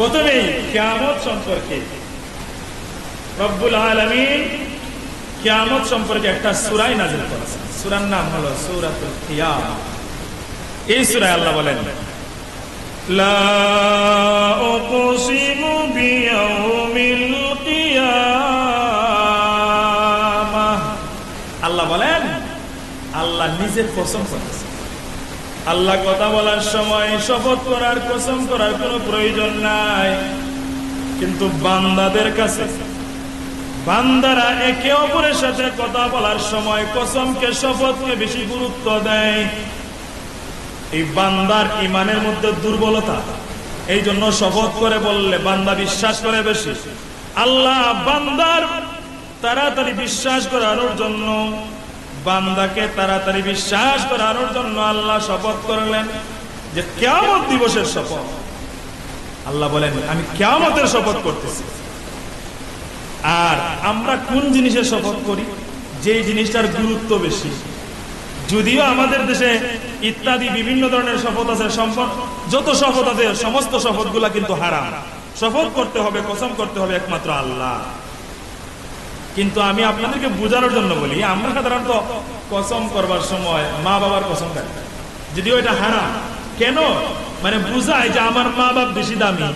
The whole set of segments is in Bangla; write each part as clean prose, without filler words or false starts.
প্রথমেই কিয়ামত সম্পর্কে রব্বুল আলামিন কিয়ামত সম্পর্কে একটা সূরা নাযিল করেছেন। সূরার নাম হলো সূরাতুল কিয়ামা। এই সূরায় আল্লাহ বলেন, লা উকসিমু বিয়াউমিল কিয়ামাহ। আল্লাহ বলেন, আল্লাহ নিজের কসম করতেছেন। আল্লাহ কথা বলার সময় শপথ করার, কসম করার কোনো প্রয়োজন নাই, কিন্তু বান্দাদের কাছে বান্দারা একে অপরের সাথে কথা বলার সময় কসমকে, শপথকে বেশি গুরুত্ব দেয়। এই বান্দার ইমানের মধ্যে দুর্বলতা, এই জন্য শপথ করে বললে বান্দা বিশ্বাস করে বেশি। আল্লাহ বান্দার তাড়াতাড়ি বিশ্বাস করানোর জন্য, বান্দাকে তাড়াতাড়ি বিশ্বাস করানোর জন্য আল্লাহ শপথ করলেন যে কিয়ামত দিবসের শপথ। আল্লাহ বলেন, আমি কিয়ামতের শপথ করতেছি। আর আমরা কোন জিনিসের শপথ করি? যে জিনিসটার গুরুত্ব বেশি। যদিও আমাদের দেশে ইত্যাদি বিভিন্ন ধরনের শপথ আছে, যত শপথ আছে সমস্ত শপথগুলা কিন্তু হারাম। শপথ করতে হবে, কসম করতে হবে একমাত্র আল্লাহ। কিন্তু আমি আপনাদেরকে বোঝানোর জন্য বলি, আমরা সাধারণত কসম করবার সময় মা বাবার কসম কাটি, যদিও এটা হারাম। কেন? মানে বুঝায় যে আমার মা বাপ বেশি দামি,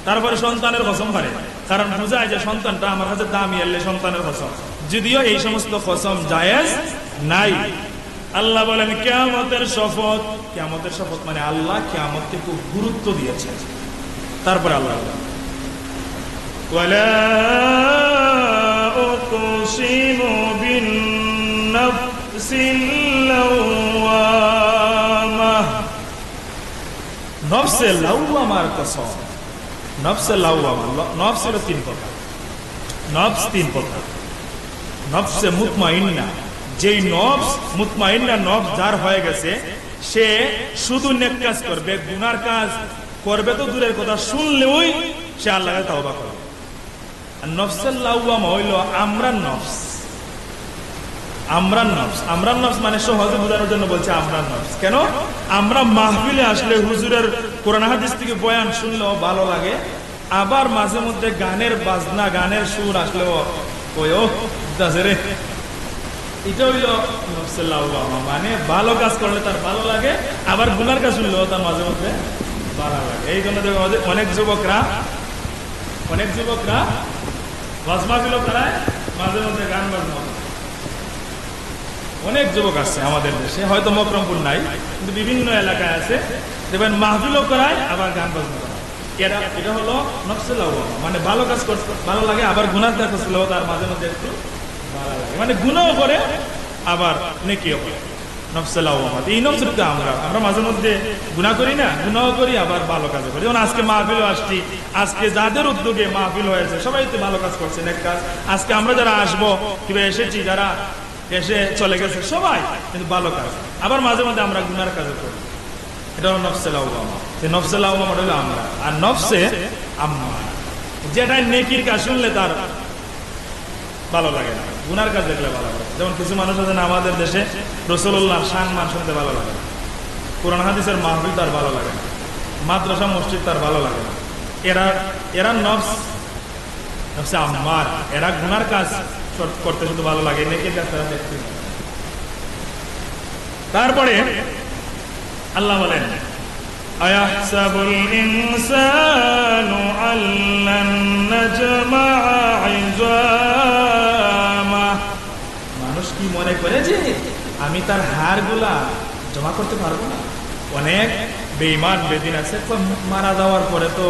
তারপরে সন্তানের কসম করে, কারণ বুঝায় যে সন্তানটা আমার কাছে দামি, এলে সন্তানের কসম। যদিও এই সমস্ত কসম জায়েজ নাই। আল্লাহ বলেন কিয়ামতের শপথ। কিয়ামতের শপথ মানে আল্লাহ কিয়ামতকে খুব গুরুত্ব দিয়েছে। তারপরে আল্লাহ ওয়ালা উকসিমু বিন-নাফসিল লাওয়ামাহ। নফসে লাওয়ামার কসম। নফসে লাওয়ামা, নফস হলো তিন প্রকার। নফস তিন প্রকার। নফসে মুতমাইন্না, যেই নফস মুতমাইন্না নফস যার হয়ে গেছে, সে শুধু নেক কাজ করবে, গুনার কাজ করবে তো দূরের কথা, শুনলেই সে আল্লাহকে তাওবা করবে। আর নফসের লাওয়ামা হইল আমরান নফস। আমরান নফস, আমরান নফস মানে সহজে বোঝানোর জন্য বলছে আমরান নফস। কেন? আমরা মাহফিলে আসলে হুজুরের কোরআন হাদিস থেকে বয়ান শুনলেও ভালো লাগে, আবার মাঝে মধ্যে গানের বাজনা, গানের সুর আসলেও ওই ও রে, এটা হইল নফসের লাওয়ামা। মানে ভালো কাজ করলে তার ভালো লাগে, আবার গুনার কাজ শুনলেও তার মাঝে মধ্যে ভালো লাগে। এই জন্য অনেক যুবকরা ওয়াজ মাহফিল করায়, মাঝে মধ্যে গান বাজনা। অনেক যুবক আছে আমাদের দেশে, হয়তো মকরমপুর নাই, কিন্তু বিভিন্ন এলাকায় আছে, দেখবেন মাহফিলও করায় আবার গান বাজনা করায়। এটা হলো নফসের লাওয়ামা। মানে ভালো কাজ করতে ভালো লাগে, আবার গুনার কাজ করলেও তার মাঝে মধ্যে একটু ভালো লাগে। মানে গুনাহও করে আবার নেকিও করে। নফসের লাওয়ামা এই নফসটা আমরা মাঝে মধ্যে গুনাহ করি না, গুনাহও করি আবার ভালো কাজ করি। যেমন আজকে মাহফিলও আসছি, আজকে যাদের উদ্যোগে মাহফিল হয়েছে সবাই তো ভালো কাজ করছে, নেক কাজ। আজকে আমরা যারা আসবো কিংবা এসেছি, যারা এসে চলে গেছে, সবাই কিন্তু ভালো কাজ। আবার মাঝে মধ্যে আমরা গুনার কাজ করি। এটা হলো নফসে লাওয়ামা। নফসে লাওয়ামা হলো আমরা। আর নফসে আম্মারা, যেটা নেকির কাজ শুনলে তার ভালো লাগে না, গুনার কাজ দেখলে ভালো লাগে। যেমন কিছু মানুষ আছে না আমাদের দেশে, রাসূলুল্লাহ সম্মান শুনতে ভালো লাগে না, কোরআন হাদিসের মাহফিল তার ভালো লাগে না, মাদ্রাসা মসজিদ তার ভালো লাগে না। এরা নফসে আম্মার, এরা গুনার কাজ করতে শুধু ভালো লাগে, নেকির কাজ তারা দেখতে। তারপরে আল্লাহ বলেন, আয়াহসাবুল ইনসানু আল্লান নাজমা'a ইযামা। মানুষ কি মনে করে যে আমি তার হাড়গুলা জমা করতে পারবো না? অনেক বেঈমান বেদিন আছে, মারা যাওয়ার পরে তো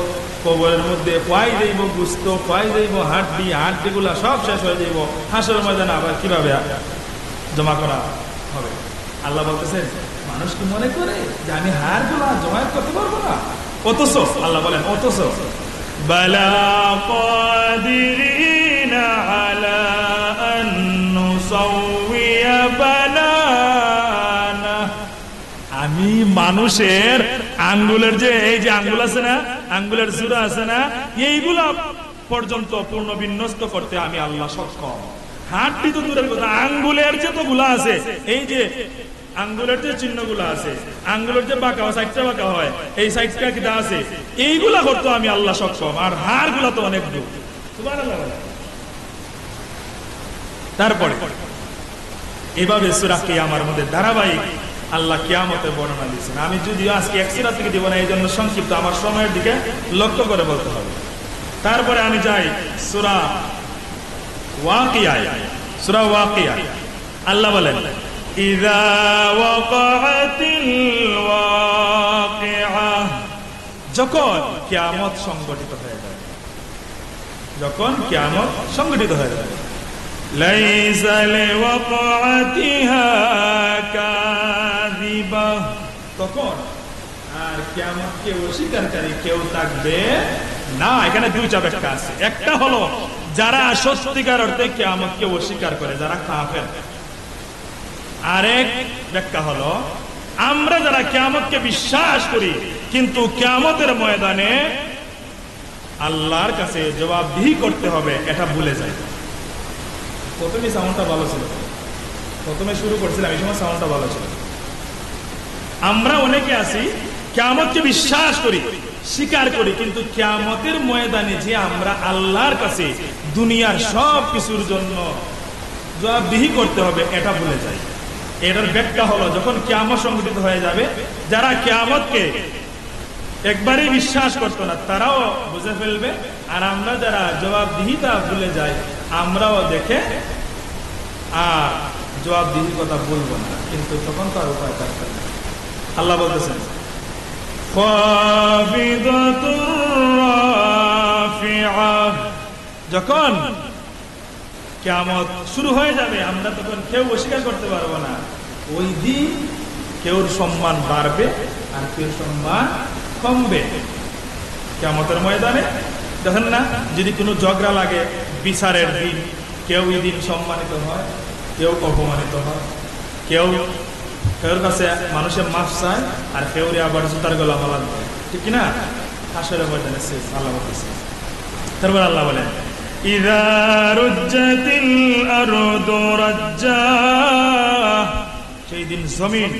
কবরের মধ্যে পাই যাইব গুস্ত, পাই যাইব হাড্ডিগুলা সব শেষ হয়ে যাইব, হাসরের ময়দানে আবার কিভাবে জমা করা হবে? আল্লাহ বলতেছেন মানুষ কি মনে করে যে আমি হাড়গুলা জমায়েত করতে পারবো না? অথচ আল্লাহ বলেন, অথচ বালা কাদিরিনা আলা আন নুসাউইয়া বানানা। আমি মানুষের আঙ্গুলের যে এই যে আঙ্গুল আছে না, আঙ্গুলের জোড়া আছে না, এইগুলা পর্যন্ত পূর্ণ বিন্যস্ত করতে আমি আল্লাহ সক্ষম। হাড্ডি তো দূরের কথা, আঙ্গুলের যে তো গুলা আছে, এই যে আঙ্গুলের যে চিহ্নগুলো আছে, আঙ্গুলের যে বাঁকা সাইডটা বাঁকা হয়, এই সাইডটা কিটা আছে, এইগুলা করতে আমি আল্লাহ সক্ষম, আর হাড় গুলা তো অনেক দূর। সুবহানাল্লাহ। তারপরে এভাবে সূরা কিয়ামার মধ্যে ধারাবাহিক আল্লাহ কিয়ামতের বর্ণনা দিয়েছেন। আমি যদিও আজকে এক সূরা থেকে দিব না, এই জন্য সংক্ষিপ্ত, আমার সময়ের দিকে লক্ষ্য করে বলতে হবে। তারপরে আমি যাই সূরা ওয়াকিয়ায়। সূরা ওয়াকিয়া আল্লাহ বলেন, ইযা ওয়াকাআতিল ওয়াকিআ, যখন কিয়ামত সংঘটিত হয়ে যাবে, যখন কিয়ামত সংঘটিত হয়ে যাবে। লাইসা লিওয়াকাআতিহা কাযিবা, তখন আর কিয়ামতকে অস্বীকারী কেউ থাকবে না। এখানে দুইটা ব্যাখ্যা আছে। একটা হলো যারা সত্যিকার অর্থে কিয়ামতকে অস্বীকার করে, যারা কাফের। আরেক ব্যাখ্যা হলো আমরা যারা কিয়ামতকে বিশ্বাস করি কিন্তু কিয়ামতের ময়দানে আল্লাহর কাছে জবাবদিহি করতে হবে, এটা ভুলে যায়। প্রথমে সাউন্ডটা ভালো ছিল, প্রথমে শুরু করছিলাম এই সময় সাউন্ডটা ভালো ছিল। আমরা অনেকে আছি কিয়ামতকে বিশ্বাস করি, স্বীকার করি, কিন্তু কিয়ামতের ময়দানে যে আমরা আল্লাহর কাছে দুনিয়ার সব কিছুর জন্য জবাবদিহি করতে হবে, এটা ভুলে যাই। এটার ব্যাখ্যা হলো যখন কিয়ামত সংঘটিত হয়ে যাবে, যারা কিয়ামতকে একবারই বিশ্বাস করতো না তারাও বুঝে ফেলবে, আর আমরা যারা জবাবদিহিতা ভুলে যাই আমরাও দেখে আর জবাবদিহির কথা বলবো না, কিন্তু তখন তো আর উপায় থাকবে না। আল্লাহ বলতেছেন, যখন কিয়ামত শুরু হয়ে যাবে আমরা তখন কেউ অস্বীকার করতে পারবো না। ওই দিন কেউর সম্মান বাড়বে আর কেউর সম্মান কমবে। কিয়ামতের ময়দানে দেখেন না, যদি কোনো ঝগড়া লাগে বিচারের দিন, কেউ এই দিন সম্মানিত হয়, কেউ অপমানিত হয়, কেউ কেউর কাছে মানুষের মাফ চায় আর কেউ আবার জুতার গলা মালা দেয়, ঠিক কিনা? হাসরের ময়দানে শেষ। আল্লাহ বলতেছে, তারপর আল্লাহ বলেন, ইযা রুজ্জাতিল আরদু রাজ্জা, সেই দিন জমিন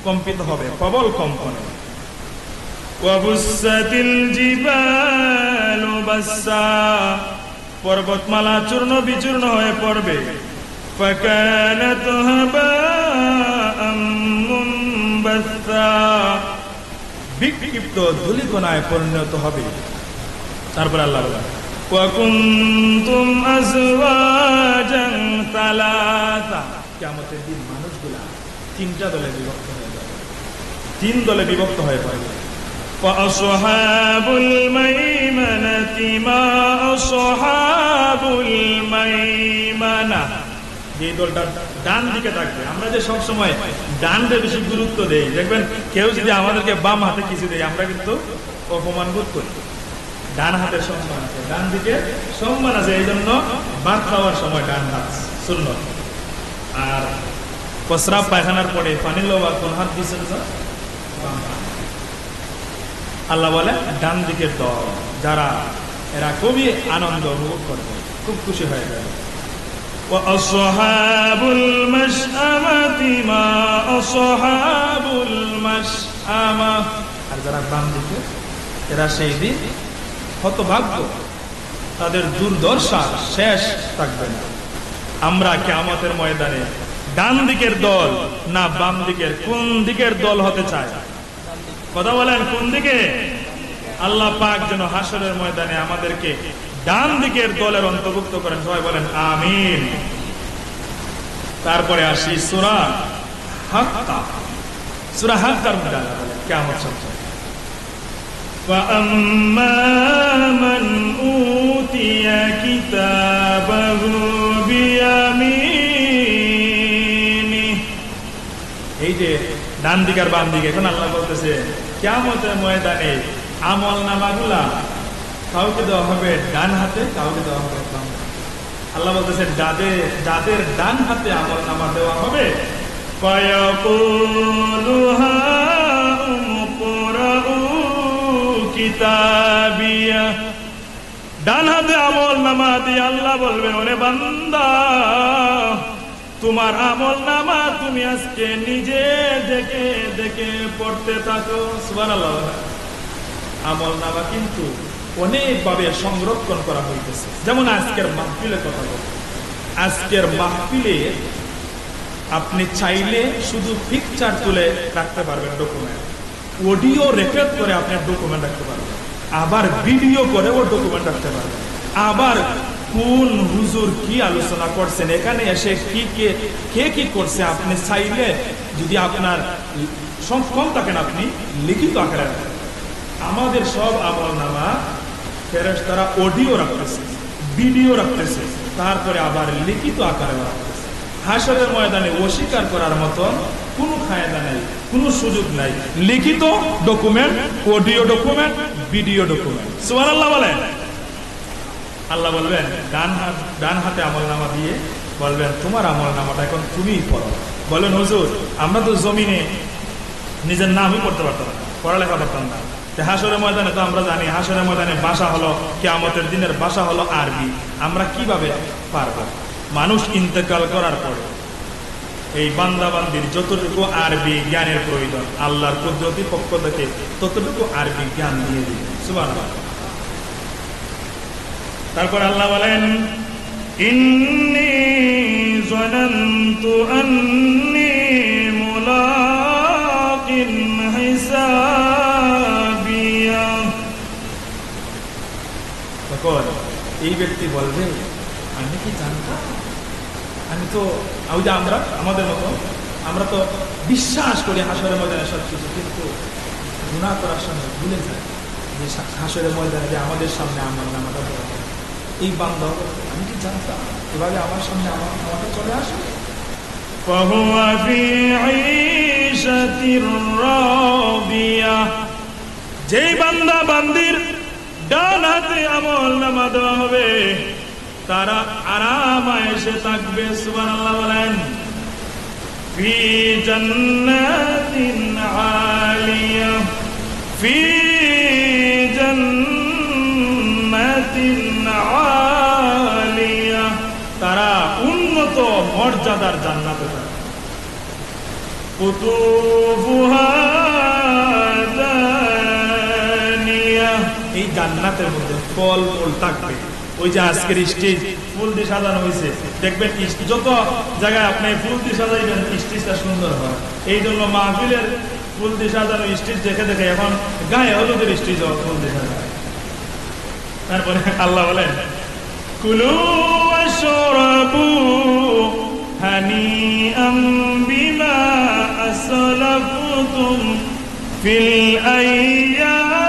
কম্পিত হবে প্রবল কম্পনে। ওয়া বুসাতিল জিবালু বাসসা, পর্বতমালা চূর্ণ বিচূর্ণ হয়ে পড়বে। ফাকানাত হাবাআম মুনবাসসা, বিক্ষিপ্ত ধূলিকণায় পরিণত হবে। তারপর আল্লাহ বলেন, ওয়া কুনতুম আজওয়াজান সালাসা, কিয়ামতের দিন মানুষগুলা তিনটা দলে বিভক্ত হয়ে যাবে, তিন দলে বিভক্ত হয়ে পড়বে। ওয়া আসহাবুল মাইমানাতি মা আসহাবুল মাইমানা, যে দলটা ডান দিকে থাকবে। আমরা যে সব সময় ডানকে বেশি গুরুত্ব দেই, দেখবেন কেউ যদি আমাদেরকে বাম হাতে কিছু দেয় আমরা কিন্তু অপমান বোধ করি। ডান হাতের সম্মান আছে, ডান দিকে সম্মান আছে, এই জন্য ভাত খাওয়ার সময় ডান হাত সুন্নত। আর প্রস্রাব পায়খানার পরে পানি লওয়া কোন হাত দিচ্ছেন? আল্লাহ বলে ডান দিকের দল যারা, এরা খুবই আনন্দ অনুভব করবে, খুব খুশি হয়ে যাবে। ওয়াসহাবুল মাশআমাতি মা আসহাবুল মাশআমা, আর যারা বাম দিকে এরা সেই দিন হতভাগ্য, তাদের দুর্দশা শেষ থাকবে না। আমরা কিয়ামতের ময়দানে ডান দিকের দল না বাম দিকের, কোন দিকের দল হতে চায়? কথা বলেন, কোন দিকে? আল্লাহ পাক যেন হাসরের ময়দানে আমাদেরকে ডান দিকের দলের অন্তর্ভুক্ত করেন। সবাই বলেন আমিন। তারপরে আসি সূরা হাক্কা। সূরা হাক্কার মধ্যে আল্লাহ বলেন কিয়ামত সম্পর্কে, وَأَمَّا مَنْ أُوتِيَ كِتَابَهُ بِيَمِينِهِ, এই যে ডান দিক আর বাম দিকে, এখন আল্লাহ বলতেছে কিয়ামতের ময়দানে আমল নামাগুলা কাউকে দেওয়া হবে ডান হাতে, কাউকে দেওয়া হবে বাম হাতে। আল্লাহ বলতেছেন যাদের ডান হাতে আমল নামা দেওয়া হবে, ফায়াকুলু হাউমুকরাউ কিতাবিয়া, ডান হাতে আমল নামা দিয়ে আল্লাহ বলবে, ওরে বান্দা তোমার আমল নামা তুমি আজকে নিজে দেখে দেখে পড়তে থাকো। সুবহানাল্লাহ। আমল নামা কিন্তু অনেকভাবে সংরক্ষণ করা হইতেছে। যেমন আজকের মাহফিলের কথা বল, আজকের মাহফিলে আপনি চাইলে শুধু পিকচার তুলে রাখতে পারবেন, ডকুমেন্ট, অডিও রেকর্ড করে আপনি ডকুমেন্ট রাখতে পারবেন, আবার ভিডিও করে ও ডকুমেন্ট রাখতে পারবেন, আবার কোন হুজুর কি আলোচনা করছেন, এখানে এসে কে কি করছে, আপনি চাইলে যদি আপনার সক্ষম থাকেন আপনি লিখিত আকারে রাখেন। আমাদের সব আমলনামা ফেরেশতারা অডিও রাখতেছে, ভিডিও রাখতেছে, তারপরে আবার লিখিত আকারে রাখতেছে। হাসরের ময়দানে অস্বীকার করার মতন কোনো কায়দা নাই, কোনো সুযোগ নাই। লিখিত document, audio document, video document. সুবহানাল্লাহ বলেন। আল্লাহ বলবেন ডান হাতে আমলনামা দিয়ে বলবেন তোমার আমলনামাটা এখন তুমিই পড়ো। বলেন হুজুর আমরা তো জমিনে নিজের নামই পড়তে পারতাম না, পড়ালেখা করতাম না, হাসরের ময়দানে তো আমরা জানি হাসরের ময়দানে ভাষা হলো কিয়ামতের দিনের ভাষা হলো আরবি। আমরা কিভাবে পারবো? মানুষ ইন্তেকাল করার পরে এই বান্দা বান্দির যতটুকু আরবি জ্ঞানের প্রয়োজন আল্লাহর কুদরতি পক্ষ থেকে ততটুকু আরবি জ্ঞান দিয়ে দিবে। সুবহানাল্লাহ। তারপর আল্লাহ বলেন ইন্নী যানানতু আন্নী মুলাকিন হিসাবিয়া। তখন এই ব্যক্তি বলবে আমি কি জানতাম, আমি তো ওই যে আমরা আমাদের মতো আমরা তো বিশ্বাস করি হাসরের ময়দানে সব কিছু, কিন্তু গুনাহ করার সময় ভুলে যায় যে হাসরের ময়দানে যে আমাদের সামনে আমার নামটা বলা হয়। এই বান্দা আমি কি জানতাম এভাবে আমার সামনে আমাকে চলে আসে। ফাহুয়া ফি ঈশাতির রাদিয়া। যেই বান্দা বান্দির ডান হাতে আমল নামা দেওয়া হবে তারা আরাম এসে থাকবে। সুবহানাল্লাহ বলেন ফি জান্নাতিন আলিয়া, ফি জান্নাতিন আলিয়া, তারা উন্নত মর্যাদার জান্নাতে থাকবে। কুতুফুহা দানিয়া, এই জান্নাতের মধ্যে ফল মূল থাকবে। ওই যে আজকের স্টেজ ফুল দিয়ে সাজানো হয়েছে, দেখবেন যত জায়গায় আপনি ফুল দিয়ে সাজাইবেন স্টেজটা সুন্দর হয়। এই জন্য মাহফিলের ফুল দিয়ে সাজানো স্টেজ দেখে দেখে এখন গায়ে হলুদের স্টেজ ফুল দিয়ে সাজায়। তারপরে আল্লাহ বলেন কুলু ওয়াশরাবু হানিআম বিমা আসলাফতুম ফিল আইয়ামিল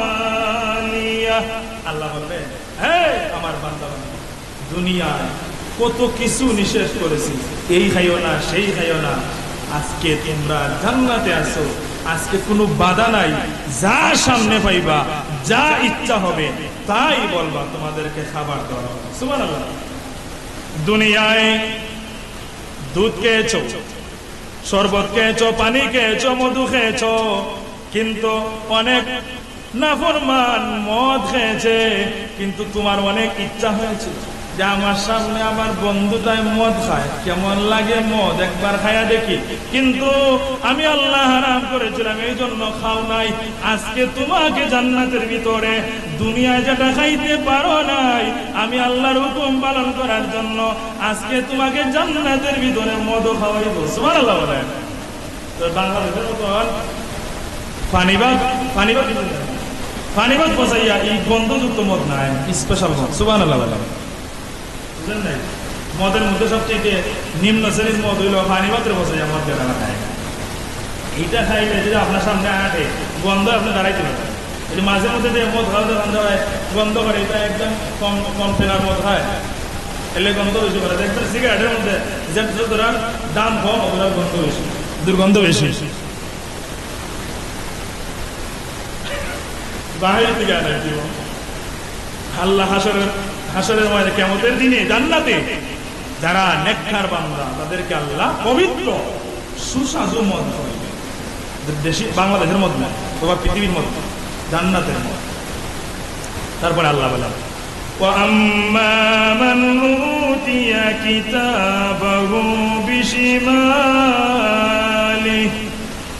খালিয়া। আল্লাহ বলবেন হে আমার বান্দা বান্দা, দুনিয়ায় কত কিছু নিষেধ করেছি, এই খাইও না সেই খাইও না, আজকে তোমরা জান্নাতে আছো, আজকে কোনো বাধা নাই, যা সামনে পাইবা যা ইচ্ছা হবে তাই বলবা, তোমাদেরকে খাবার দেওয়া হবে। সুবহানাল্লাহ। দুনিয়ায় দুধ খেয়েছো, শরবত খেয়েছো, পানি খেয়েছো, মধু খেয়েছো, কিন্তু অনেক নাফরমান মদ খেয়েছে, কিন্তু তোমার অনেক ইচ্ছা হয়েছে যে আমার সামনে আমার বন্ধুটাই মদ খায়, কেমন লাগে মদ একবার খায়া দেখি, কিন্তু আমি আল্লাহ হারাম করেছিলাম এই জন্য খাও নাই। আজকে তোমাকে জান্নাতের ভিতরে দুনিয়ায় যেটা খাইতে পারো নাই, আমি আল্লাহর হুকুম পালন করার জন্য আজকে তোমাকে জান্নাতের ভিতরে মদ খাওয়াইব। সুবহানাল্লাহ বলেন। তো বাংলাদেশের মতন পানিবাদ বসাইয়া এই গন্ধযুক্ত মদ নাই, স্পেশাল মদ। সুবহানাল্লাহ বলেন। মদের মধ্যে সবচেয়ে নিম্ন শ্রেণীর মদ হইল পানিপাত্রে বসে মদ বেলা খায়। এইটা খাইলে যদি আপনার সামনে আটে গন্ধ আপনি দাঁড়াইতে পারেন। এই মাঝে মধ্যে যে মদ খাওয়াতে গন্ধ হয়, গন্ধ করে, এটা একদম কম ফেলার মদ হয়, এলে গন্ধ বেশি করে। দেখবেন সিগারেটের মধ্যে যতটা দাম কম ওরা গন্ধ বেশি, দুর্গন্ধ বেশি। বাহির থেকে আনে আল্লাহ হাসরের ময়দানে কিয়ামতের দিনে জান্নাতে যারা নেককার বান্দা তাদেরকে আল্লাহ পবিত্র সুস্বাদু মদ খাওয়াবে। দেশি বাংলাদেশের মধ্যে না, তোমার পৃথিবীর মধ্যে জান্নাতের মদ। তারপরে আল্লাহ বলেন وأما من أوتي كتابه بشماله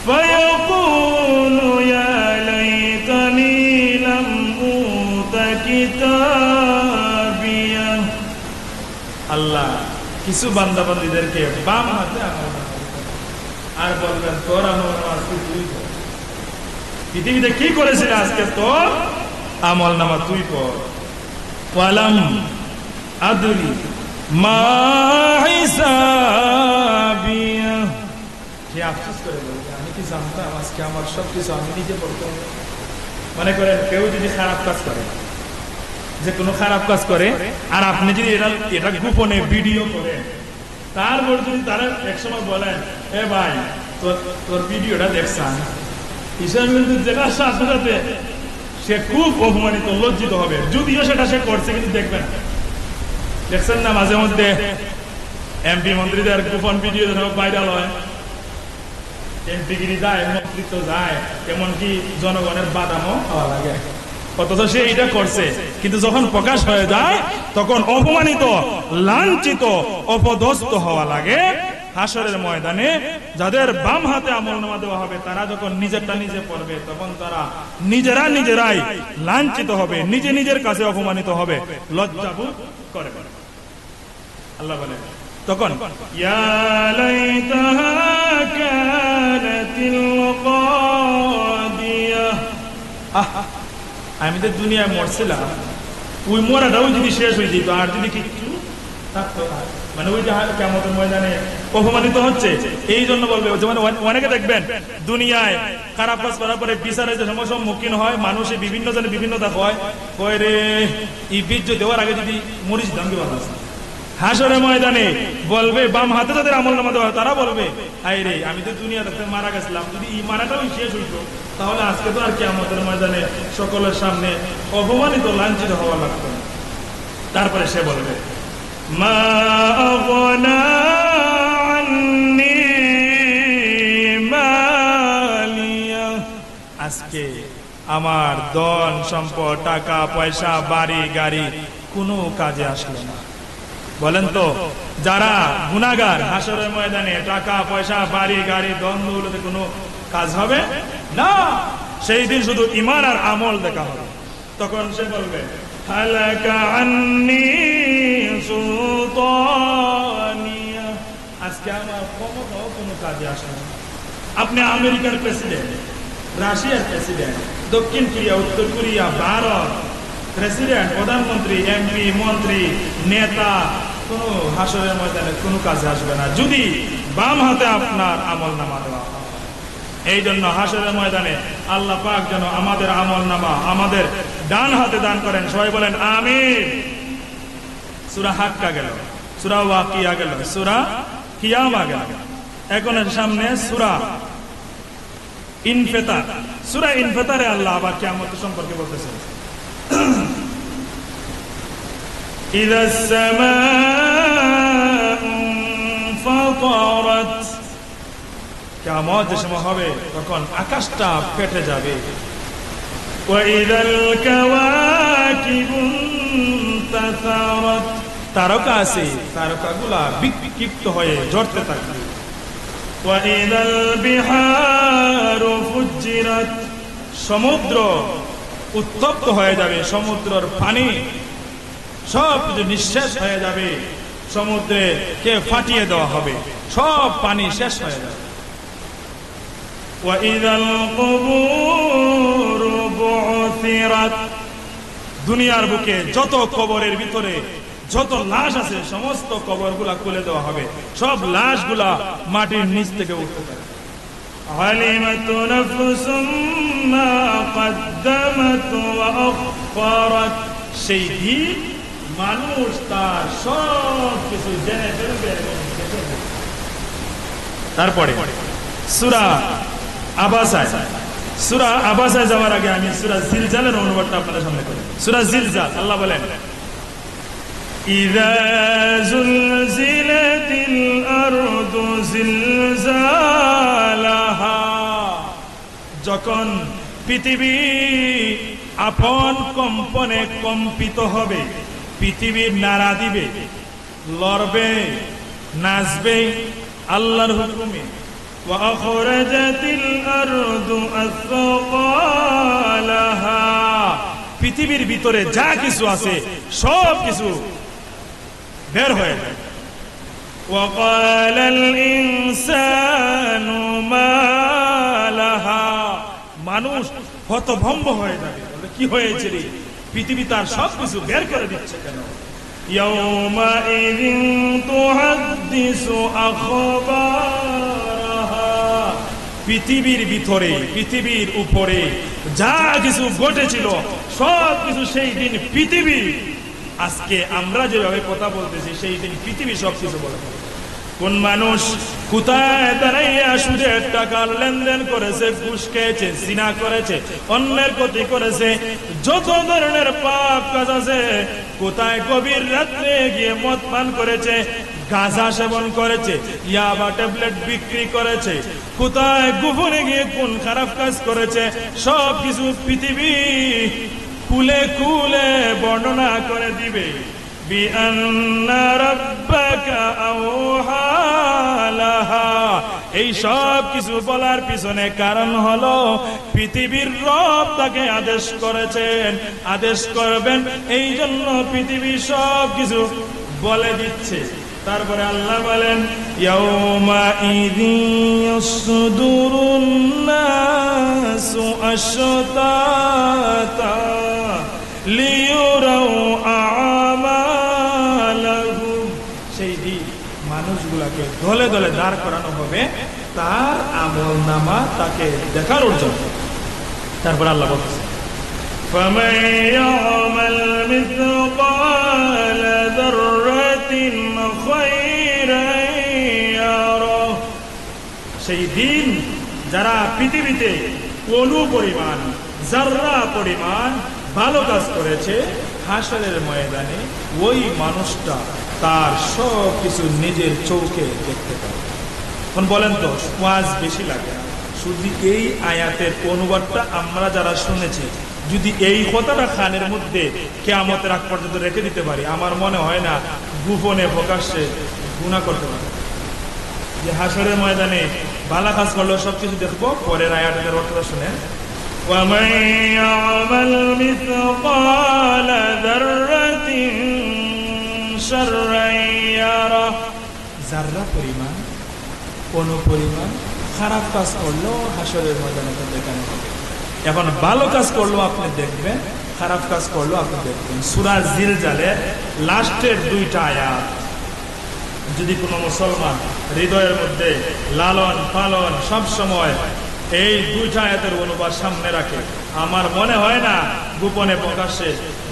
فيقول يا ليتني لم أوت كتابيه আল্লাহ কিছু বান্দা বান্দীদেরকে বাম হাতে আর বলবেন তোর আমল নামা তুই পড়। পৃথিবীতে কি করেছিল আজকে তোর আমল নামা তুই পড়। ওয়ালাম আদরি মা হিসাবিয়া, সে আফসোস করে বলবে আমি কি জানতাম আজকে আমার সবকিছু আমি নিজে পড়তে হবে। মনে করেন কেউ যদি খারাপ কাজ করে, যে কোনো খারাপ কাজ করে, আর আপনি যদি এটা গোপনে ভিডিও করেন, তারপর যদি তারা একসময় বলেন এ ভাই তোর ভিডিওটা দেখছেন, হিসাব কিন্তু যেটার সাথে সাথে সে খুব অপমানিত লজ্জিত হবে, যদিও সেটা সে করছে কিন্তু দেখবেন। দেখছেন না মাঝে মধ্যে এমপি মন্ত্রীদের গোপন ভিডিও ভাইরাল হয়, এমপিগিরি যায়, মন্ত্রিত্ব যায়, এমনকি জনগণের বাদামও খাওয়া লাগে, অথচ সে এটা করছে। কিন্তু যখন প্রকাশ হয়ে যায় তখন অপমানিত, লাঞ্ছিত, অপদস্থ হওয়া লাগে। হাসরের ময়দানে যাদের বাম হাতে আমলনামা দেওয়া হবে, তারা যখন নিজেরটা নিজে পড়বে, তখন তারা নিজেরাই লাঞ্ছিত হবে, নিজের কাছে অপমানিত হবে, লজ্জাবোধ করে। আল্লাহ বলে তখন ইয়া লাইতাহা কানাতিল কাদিয়া, আমি তো দুনিয়ায় মরছিলাম, ওই মরাটাও যদি শেষ হয়ে যেত আর যদি কিছু থাকতো, মানে ওই যে কিয়ামতের ময়দানে অপমানিত হচ্ছে, এই জন্য বলবে। যেমন অনেকে দেখবেন দুনিয়ায় খারাপ কাজ করার পরে বিচারের যে সমস্যার সম্মুখীন হয়, মানুষের বিভিন্ন জনে বিভিন্নতা হয়, কয় রে এই বীর্য দেওয়ার আগে যদি মরিচ দাম কি ভালো আছে। হাসরের ময়দানে বলবে বাম হাতে যাদের আমলনামা দেওয়া তারা বলবে আই রে আমি তো দুনিয়াতে মারা গেছিলাম, যদি এই মারাটাও শেষ হইতো তাহলে আজকে তো আর কিয়ামতের ময়দানে সকলের সামনে অপমানিত লাঞ্ছিত হওয়া লাগতো না। তারপরে সে বলবে মা আগনা আন্নি মালিয়া, আজকে আমার ধন সম্পদ, টাকা পয়সা, বাড়ি গাড়ি কোনো কাজে আসলো না। বলেন তো যারা গুনাহগার, হাসরের ময়দানে টাকা পয়সা, বাড়ি গাড়ি, ধন দৌলতে কোনো কাজ হবে না। সেই দিন শুধু ঈমান আর আমল দেখা হবে। তখন সে বলবে হালাকা আন্নি সুলতানিয়া, আজকে আমার ক্ষমতাও কোনো কাজে আসে না। আপনি আমেরিকার প্রেসিডেন্ট, রাশিয়ার প্রেসিডেন্ট, দক্ষিণ কোরিয়া, উত্তর কোরিয়া, ভারত প্রেসিডেন্ট, প্রধানমন্ত্রী, এমপি, মন্ত্রী, নেতা, কোনো হাসরের ময়দানে কোনো কাজে আসবে না যদি বাম হাতে আপনার আমলনামা দেওয়া হয়। এই জন্য হাসরের ময়দানে আল্লাহ পাক যেন আমাদের আমলনামা আমাদের ডান হাতে দান করেন। সবাই বলেন আমিন। সূরা হাক্কা গেল, সূরা ওয়াকিয়া গেল, সূরা কিয়ামা গেল, এখন এর সামনে সূরা ইনফিতার। সূরা ইনফিতারে আল্লাহ আবার কিয়ামত সম্পর্কে বলতেছেন إذا السماء انفطرت, কিয়ামত যে সময় হবে তখন আকাশটা ফেটে যাবে। وإذا الكواكب انتثرت, তারকা আছে, তারকাগুলা বিক্ষিপ্ত হয়ে ঝরতে থাকবে। وإذا البحار فجرت, সমুদ্র উত্তপ্ত হয়ে যাবে, সমুদ্রের পানি সব কিছু নিঃশেষ হয়ে যাবে, সমুদ্রে কে ফাটিয়ে দেওয়া হবে, সব পানি শেষ হয়ে যাবে। ওয়াইদাল কুবুর বু'থিরাত, দুনিয়ার বুকে যত কবরের ভিতরে যত লাশ আছে সমস্ত কবরগুলা খুলে দেওয়া হবে, সব লাশগুলা মাটির নিচ থেকে উঠতে থাকবে। আলিমাত নাফসুম মা কদ্দামাত ওয়া আখখারাত, সেই দিন মানুষ তার সব কিছু জেনে ফেলবে। তারপরে সূরা আবাসায়, সূরা আবাসায় যাওয়ার আগে আমি সূরা জিলজালের অনুবাদটা আপনাদের সামনে করি। সূরা জিলজাল আল্লাহ বলেন ইযা যুলজিলাতিল আরদু জিলজালাহা, যখন পৃথিবী আপন কম্পনে কম্পিত হবে। পৃথিবীর নাড়া দিবে, লড়বে, নাচবে আল্লাহর হুকুমে। ওয়া আখরাজাতিল আরদু আসফালাহা, পৃথিবীর ভিতরে যা কিছু আছে সব কিছু বের হয়ে যায়। ওয়া ক্বালাল ইনসানু মা লাহা, মানুষ হতভম্ব হয়ে যাবে, কি হয়েছে রে, পৃথিবী তার সবকিছু বের করে দিচ্ছে কেন? ইয়াউমাইযিন তুহাদ্দিসু আখবারাহা, পৃথিবীর ভিতরে, পৃথিবীর উপরে যা কিছু ঘটেছিল সব কিছু সেই দিন পৃথিবী, আজকে আমরা যেভাবে কথা বলতেছি সেই দিন পৃথিবী সবকিছু বলে। কোন মানুষ কোথায় দাঁড়াইয়া সুদের টাকার লেনদেন করেছে, ঘুষ খেয়েছে, জিনা করেছে, অন্যের ক্ষতি করেছে, যত ধরনের পাপ কাজ আছে, কোথায় গভীর রাত্রে গিয়ে মদ পান করেছে, গাঁজা সেবন করেছে, ইয়াবা ট্যাবলেট বিক্রি করেছে, কোথায় গোপনে গিয়ে কোন খারাপ কাজ করেছে, সব কিছু পৃথিবী খুলে খুলে বর্ণনা করে দিবে। বিআন্না রাব্বাকা আওহা লাহা, এই সব কিছু বলার পিছনে কারণ হলো পৃথিবীর রব তাকে আদেশ করেছেন, আদেশ করবেন, এই জন্য পৃথিবী সব কিছু বলে দিচ্ছে। তারপরে আল্লাহ বলেন ইয়াউমাইযিন ইয়াসদুরুন নাসু আশতাতা লিয়ুরাউ আমালাহুম, সেই দিন মানুষগুলোকে দলে দলে দাঁড় করানো হবে তার আমলনামা তাকে দেখার জন্য। তারপর আল্লাহ বলছেন ফামান ইয়ামাল মিসকাল যাররাতিন খায়রান ইয়ারা, সেই দিন যারা পৃথিবীতে কোনো পরিমাণ, যাররা পরিমাণ ভালো কাজ করেছে, হাসরের ময়দানে ওই মানুষটা তার সব কিছু নিজের চোখে দেখতে পাবে। এখন বলেন তো ওয়াজ বেশি লাগে না? শুধু এই আয়াতের অনুবাদটা আমরা যারা শুনেছি, যদি এই কথাটা খানের মধ্যে কিয়ামতের আগ পর্যন্ত রেখে দিতে পারি, আমার মনে হয় না গোপনে প্রকাশ্যে গুনাহ করতে পারে। যে হাসরের ময়দানে ভালো কাজ করলেও সবকিছু দেখবো। পরের আয়াতের অর্থটা শুনেন, وَمَنْ يَعْمَلْ مِثْقَالَ ذَرَّةٍ شَرًّا يَرَهُ, যাররা পরিমাণ, কোন পরিমাণ খারাপ কাজ করলেও হাসরের ময়দানে দেখানো হবে। এখন ভালো কাজ করলেও আপনি দেখবেন, খারাপ কাজ করলেও আপনি দেখবেন। সূরা জিলজালের লাস্টের দুইটা আয়াত যদি কোনো মুসলমান হৃদয়ের মধ্যে লালন পালন সব সময় এই দুইটা আয়াতের অনুবাদ সামনে রাখে, আমার মনে হয় না গোপনে প্রকাশ্যে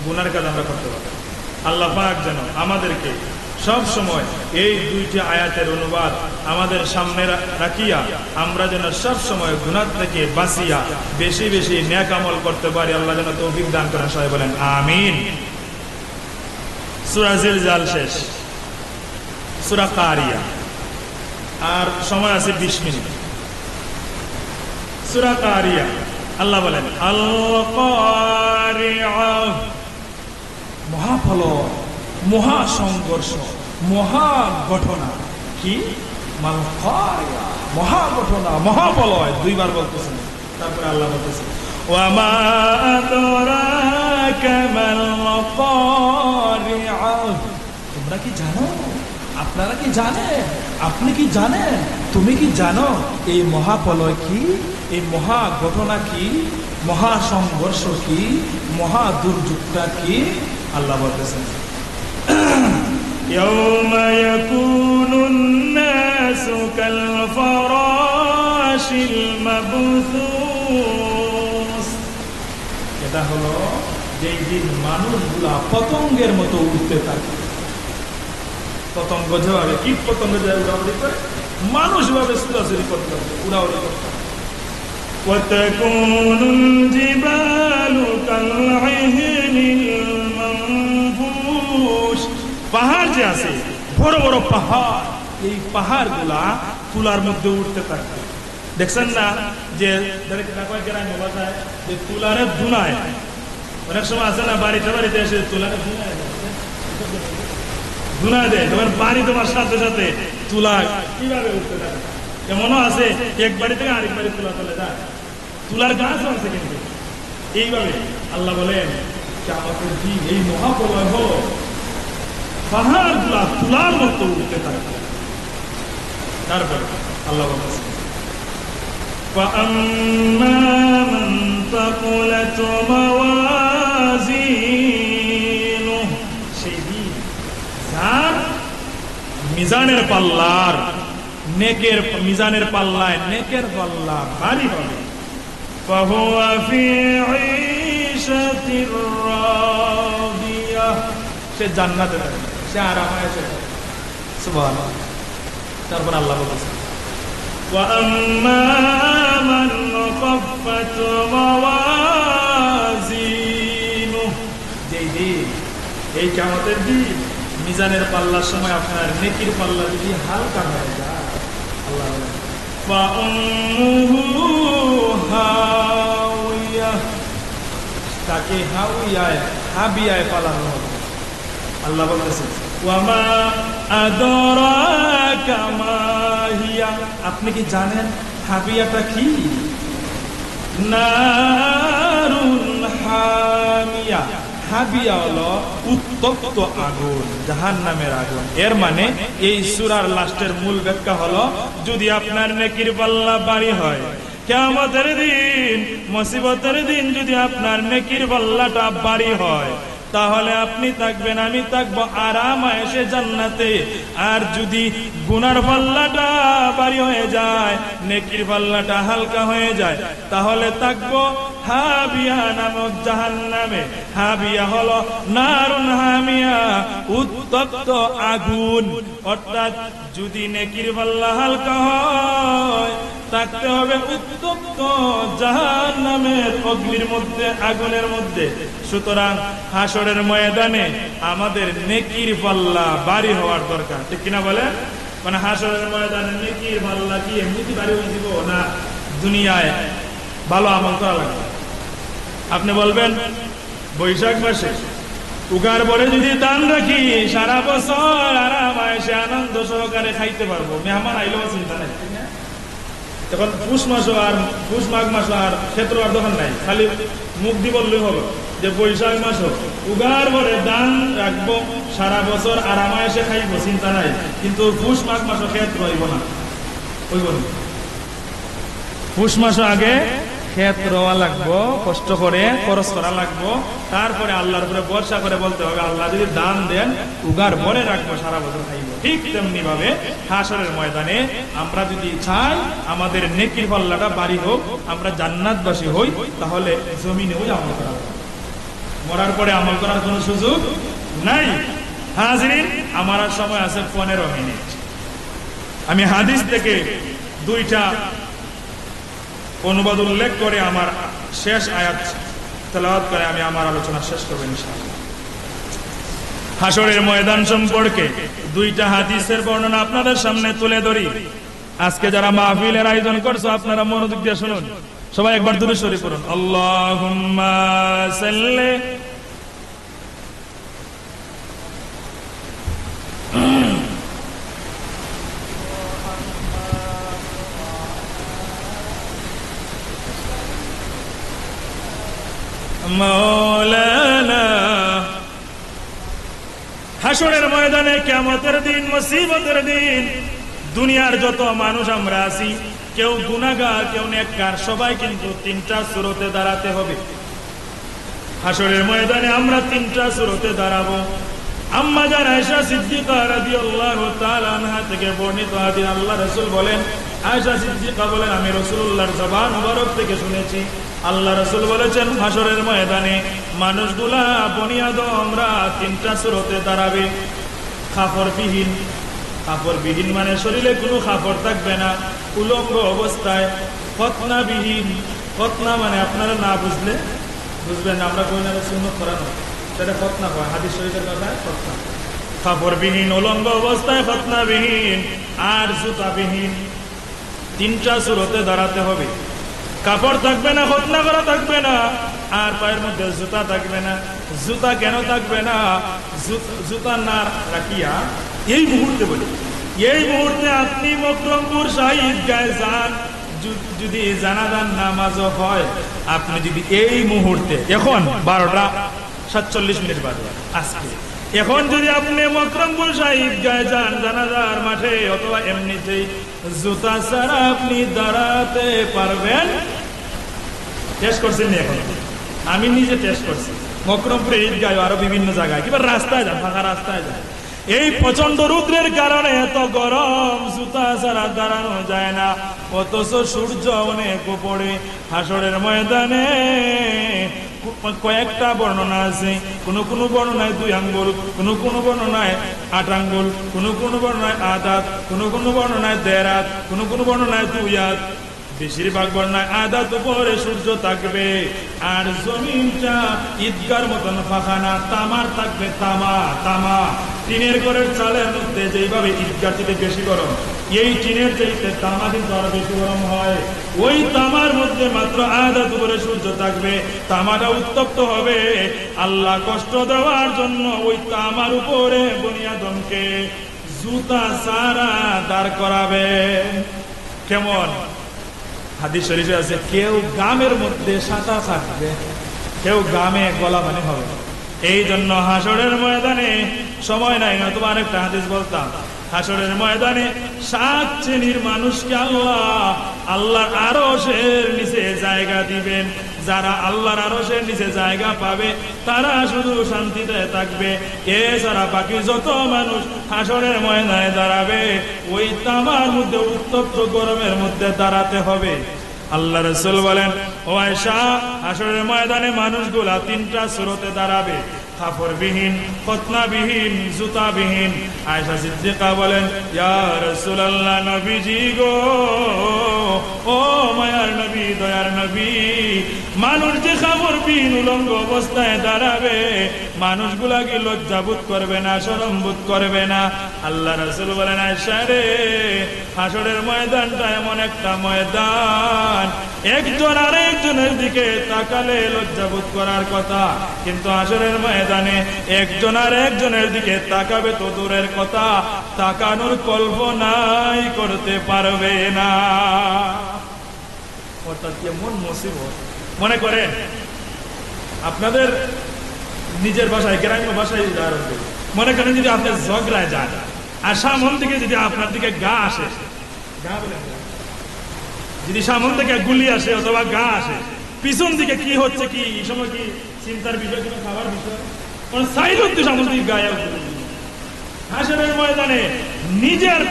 গুনার কাজ আমরা করতে পারি। আল্লাহ পাক যেন আমাদেরকে সব সময় এই দুইটি আয়াতের অনুবাদ আমাদের সামনে রাখিয়া আমরা যেন সব সময় গুনাহ থেকে বাঁচিয়া বেশি বেশি নেক আমল করতে পারি। আল্লাহ যেন তৌফিক দান করেন, সবাই বলেন আমিন। সূরা জিলজাল শেষ, সূরা কারিয়া, আর সময় আছে 20 মিনিট। সূরা কারিয়া আল্লাহ বলেন আল কারিয়া, মহাফলক, মহা সংঘর্ষ, মহা ঘটনা। কি মাল কারিয়া, মহা ঘটনা, মহাফলয়, দুইবার বলতেছেন। তারপরে আল্লাহ বলতেছেন ওয়া মা আদরাকা মাল কারিয়া, তোমরা কি জানো, আপনারা কি জানেন, আপনি কি জানেন, তুমি কি জানো এই মহাপ্রলয় কি, এই মহা ঘটনা কি, মহা সংঘর্ষ কি, মহা দুর্যোগটা কি? আল্লাহ বলতেছেন ইয়াউমা ইয়াকুনুন নাসু কাল ফারাশিল মাবথুস, এটা হলো যেই দিন মানুষগুলা পতঙ্গের মতো উঠতে থাকে। পতঙ্গ যেভাবে, কীট পতঙ্গ যেভাবে উড়াউড়ি করে, মানুষ ভাবে ছুটাছুটি করতে হবে, উড়াউড়ি করতে হবে। ওয়াতাকুনুল জিবালু কাল'ইহনিল মানফুশ, পাহাড় যে আছে, বড় বড় পাহাড়, এই পাহাড়গুলা তুলার মধ্যে উঠতে থাকে। দেখছেন না যে গ্রামে বাজায় যে তুলারে ধুনায়, অনেক সময় আছে না বাড়িতে বাড়িতে এসে তুলারে ধুনায় গুনা দেয়, তোমার বাড়ি তোমার সাথে সাথে তুলা কিভাবে উঠতে থাকে। এমনও আছে এক বাড়ি থেকে আরেক বাড়ি তুলা চলে যায়, তুলার গাছও আছে। কিন্তু এইভাবে আল্লাহ বলেন কিয়ামতের দিন এই মহাপ্রলয় হলো পাহাড় গুলা তুলার মতো উঠতে থাকে। তারপরে আল্লাহ বলছেন فَأَمَّا مَنْ ثَقُلَتْ مَوَازِينُهُ, সেই দিন যার মিজানের পাল্লার নেকের মিজানের পাল্লায় নেকের পাল্লা ভারী হবে, فَهُوَ فِي عِيشَةٍ راضية, সে জান্নাতে থাকবে, সে আরামে আছে। সুবহানাল্লাহ। তারপর আল্লাহ বলেছেন وَأَمَّا مَنْ خَفَّتْ مَوَازِينُهُ, যেই দিন এই কিয়ামতের দিন মিজানের পাল্লার সময় আপনার নেকির পাল্লা যদি হালকা হয়ে যায়, আল্লাহ বলেন فَأُمُّهُ هَاوِيَةٌ, তাকে হাওয়ায় হাবিয়ায় পালানো হবে। আল্লাহ বলেছেন ওয়ামা আদরাকা মা হিয়া, আপনি কি জানেন হাবিয়াটা কি? নারুন হামিয়া, হাবিয়া হলো উত্তপ্ত আগুন, জাহান্নামের আগুন। এর মানে এই সূরার লাস্টের মূল ব্যাখ্যা হলো যদি আপনার নেকির পাল্লা ভারী হয়, কিয়ামতের দিন মুসিবতের দিন যদি আপনার নেকির পাল্লাটা ভারী হয়, তাহলে আপনি থাকবেন, আমি থাকবো আরামায়েশে জান্নাতে। আর যদি গুনার পাল্লাটা ভারী হয়ে যায়, নেকির পাল্লাটা হালকা হয়ে যায়, তাহলে থাকবো হাবিয়া নামক জাহান্নামে। হাবিয়া হলো নারুন হামিয়া, উত্তপ্ত আগুন। অর্থাৎ যদি নেকির পাল্লা হালকা হয়, থাকতে হবে উত্তপ্ত জাহান্নামের অগ্নির মধ্যে, আগুনের মধ্যে। সুতরাং হাসরের ময়দানে আমাদের নেকির পাল্লা ভারী হওয়ার দরকার, ঠিক কিনা বলে? মানে হাসরের ময়দানে নেকির পাল্লা কি এমনি ভারী হয়ে দিব না, দুনিয়ায় ভালো আমল করা লাগবে। আপনি বলবেন বৈশাখ মাসে উগার পরে যদি দান রাখি, সারা বছর আরামায়েশে আনন্দ সহকারে খাইতে পারবো, মেহমান আইলেও চিন্তা নাই। তখন পুষ মাস আর পুষ মাঘ মাস আর ক্ষেত্র আর দোকান নাই, খালি মুখ দিয়ে বললেই হলো যে বৈশাখ মাস উগার পরে দান রাখবো, সারা বছর আরামায়েশে খাইবো, চিন্তা নাই। কিন্তু পুষ মাঘ মাস ক্ষেত্র হইব না, হইব না। পুষ মাস আগে ক্ষেত রোয়া লাগবো, কষ্ট করে খরচ করা লাগবো, তারপরে আল্লাহর উপরে ভরসা করে বলতে হবে আল্লাহ যদি দান দেন উগার পরে রাখবো, সারা বছর খাইব। ঠিক তেমনি ভাবে হাসরের ময়দানে আমরা যদি চাই আমাদের নেকির পাল্লাটা ভারী হোক, আমরা জান্নাতবাসী হই, তাহলে জমিনেও আমল করা হবে। মরার পরে আমল করার কোনো সুযোগ নাই। হাজিরিন, আমার আর সময় আছে 15 মিনিট। আমি হাদিস থেকে 2টা অনুবাদ উল্লেখ করে আমার শেষ আয়াত তেলাওয়াত করে আমি আমার আলোচনা শেষ করব ইনশাআল্লাহ। হাসরের ময়দান সম্পর্কে 2টা হাদিসের বর্ণনা আপনাদের সামনে তুলে ধরি। আজকে যারা মাহফিলের আয়োজন করছো আপনারা মনোযোগ দিয়ে শুনুন। সবাই একবার দুরূদ শরীফ পড়ুন। আল্লাহুম্মা সাল্লি মাওলানা। হাসরের ময়দানে, কিয়ামতের দিন, মুসিবতের দিন, দুনিয়ার যত মানুষ আমরা আছি, কেউ গুনাহগার, কেউ নেককার, সবাই কিন্তু 3টা সুরতে দাঁড়াতে হবে। হাসরের ময়দানে আমরা 3টা সুরতে দাঁড়াবো। আম্মা জান আয়েশা সিদ্দিকা রাদিয়াল্লাহু তাআলা আনহা থেকে বর্ণিত হাদিস, আল্লাহ রাসূল বলেন, আয়েশা সিদ্দিকা বলেন আমি রাসূলুল্লাহর জবান মুবারক থেকে শুনেছি, আল্লাহ রাসূল বলেছেন হাসরের ময়দানে মানুষগুলা বনি আদমরা 3টা সুরতে দাঁড়াবে। কাপড়বিহীন, কাপড়বিহীন মানে শরীরে কোনো কাপড় থাকবে না, উলঙ্গ অবস্থায়। খতনাবিহীন, খতনা মানে আপনারা না বুঝলে বুঝবেন না, আমরা কই না সুন্নাত করানো, সেটা খতনা হয়, হাদিস শরীফের কথায় খতনা। কাপড়বিহীন, উলঙ্গ অবস্থায়, খতনাবিহীন আর জুতাবিহীন। 3টা সুরতে দাঁড়াতে হবে। কাপড় থাকবে না, খতনা করা থাকবে না, আর পায়ের মধ্যে জুতা থাকবে না। জুতা কেন থাকবে না? জুতা না রাখিয়া এই মুহূর্তে বলি, এই মুহূর্তে আপনি মকরমপুর শাহী ঈদগাহে যান, যদি জানাজার নামাজ হয়, আপনি যদি এই মুহূর্তে এখন 12:47 বাজে আজকে, এখন যদি আপনি মকরমপুর শাহী ঈদগাহে যান জানাজার মাঠে অথবা এমনিতেই, জুতা ছাড়া আপনি দাঁড়াতে পারবেন? টেস্ট করছেন না? এখন আমি নিজে টেস্ট করছি, মকরমপুর ঈদগাহে আরো বিভিন্ন জায়গায়, কিংবা রাস্তায় যান, ফাঁকা রাস্তায় যান, এই প্রচন্ড রৌদ্রের কারণে এত গরম, জুতা ছাড়া দাঁড়ানো যায় না। অথচ সূর্য অনেক উপরে। হাসরের ময়দানে কয়েকটা বর্ণনা আছে, কোন কোন বর্ণনায় 2 আঙ্গুল, কোন কোন বর্ণনায় 8 আঙ্গুল, কোন কোন বর্ণনায় 8 হাত, কোন কোন বর্ণনায় 1.5 হাত, কোন কোন বর্ণনায় 2 হাত। বেশিরভাগ বর্ণনায় 1 হাত উপরে সূর্য থাকবে, আর জমিনটা ঈদগার মতন ফাঁকা না, তামার থাকবে, তামা তামা। টিনের ঘরের চালের মধ্যে যেইভাবে ঈদগার থেকে বেশি গরম, এই টিনের চাইতে তামা কিন্তু আরো বেশি গরম হয়। ওই তামার মধ্যে মাত্র 1 হাত উপরে সূর্য থাকবে, তামাটা উত্তপ্ত হবে। আল্লাহ কষ্ট দেওয়ার জন্য ওই তামার উপরে বনি আদমকে জুতা ছাড়া দাঁড় করাবে। কেমন? হাদিস শরীফে আছে, কেউ গামের মধ্যে সাঁতা থাকবে, কেউ গামে গলা পানি হবে। এই জন্য হাসরের ময়দানে সময় নাই, নতুবা আরেকটা হাদিস বলতাম, হাসরের ময়দানে 7 শ্রেণীর মানুষকে আল্লাহর আরশের নিচে জায়গা দিবেন। যারা আল্লাহর আরশের নিচে জায়গা পাবে তারা শুধু শান্তিতে থাকবে। এছাড়া বাকি যত মানুষ হাসরের ময়দানে দাঁড়াবে, ওই তামার মধ্যে উত্তপ্ত গরমের মধ্যে দাঁড়াতে হবে। আল্লাহ রাসূল বলেন, ও আয়েশা, হাসরের ময়দানে মানুষগুলা 3টা সুরতে দাঁড়াবে, কাপড়বিহীন, খতনাবিহীন, জুতাবিহীন। আয়েশা সিদ্দিকা বলেন, ইয়া রাসূলুল্লাহ, নবীজি গো, ও মায়ার নবী, দয়ার নবী, মানুষ যে কাপড়বিহীন উলঙ্গ অবস্থায় দাঁড়াবে, মানুষগুলা কি লজ্জাবোধ করবে না, শরম বোধ করবে না? আল্লাহ রাসূল বলেন, আয়েশা রে, হাসরের ময়দানটা এমন একটা ময়দান, একজন আরেকজনের দিকে তাকালে লজ্জাবোধ করার কথা, কিন্তু হাসরের ময়দানে একজন আরেকজনের দিকে তাকাবে তো দূরের কথা, তাকানোর কল্পনাই করতে পারবে না। অর্থাৎ কেমন মুসিবত! মনে করেন আপনাদের নিজের ভাষায়, গ্রাম্য ভাষায় উদাহরণ দিই, মনে করেন যদি আপনি ঝগড়ায় যান, আর সামন থেকে যদি আপনার দিকে গা আসে, গা বলে যদি সামন থেকে গুলি আসে অথবা গা আসে, পিছন দিকে কি হচ্ছে, কি এই সময় কি চিন্তার বিষয়, কোনো খাবার বিষয়? কারণ সাইড হচ্ছে সামন দিকে গায়ে। হাসরের ময়দানে নিজের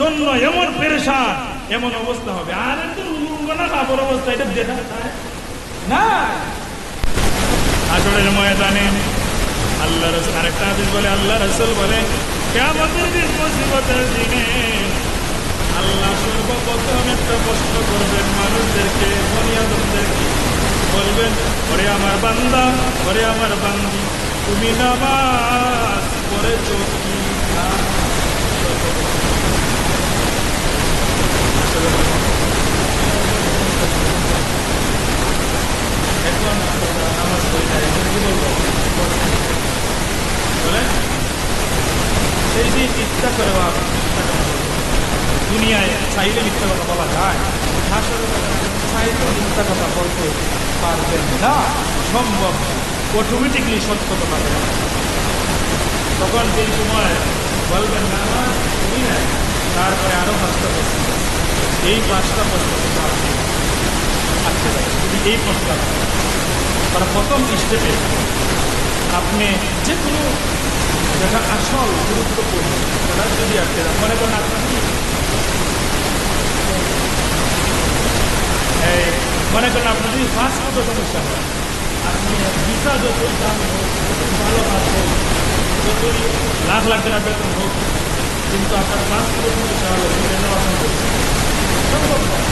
জন্য এমন পেরেশান, এমন অবস্থা হবে, আর একদম উলঙ্গ না কাপড় অবস্থা, এটা দেখা না। হাসরের ময়দানে আল্লাহ রাসূল আরেকটা হাদিস বলে, আল্লাহ রাসূল বলে, কিয়ামতের দিন, মুসিবতের দিনে আল্লাহ সর্বপ্রথম একটা প্রশ্ন করবেন মানুষদেরকে, বনি আদমদেরকে, বলবেন, ওরে আমার বান্দা, ওরে আমার বান্দি, তুমি নামাজ পড়েছো কি না? এখন নামাজ পড়ে যায়, কি বলবো বলেন? সেই দিন ইচ্ছা করে দুনিয়ায় চাইলে মিথ্যা কথা বলা যায়, হাসরের চাইলে মিথ্যা কথা বলতে পারবেন না, সম্ভব, অটোমেটিকলি সত্য কথা বলা। তখন সেই সময় বলবেন না দুনিয়ায়, তারপরে আরো 5টা প্রশ্ন, এই 5টা প্রশ্ন যদি এই প্রশ্ন তারা প্রথম স্টেপে আপনি যে কোনো যেটা আসল গুরুত্বপূর্ণ সেটা যদি আটকে যান, মনে করেন আপনার মনে করেন আপনার যদি পাসপোর্টের সমস্যা হয়, আপনি ভিসা যতই দাম হোক, ভালো কাজ হোক, যতই লাখ লাখ টাকা বেতন হোক, কিন্তু আপনার পাসপোর্ট সমস্যা হলে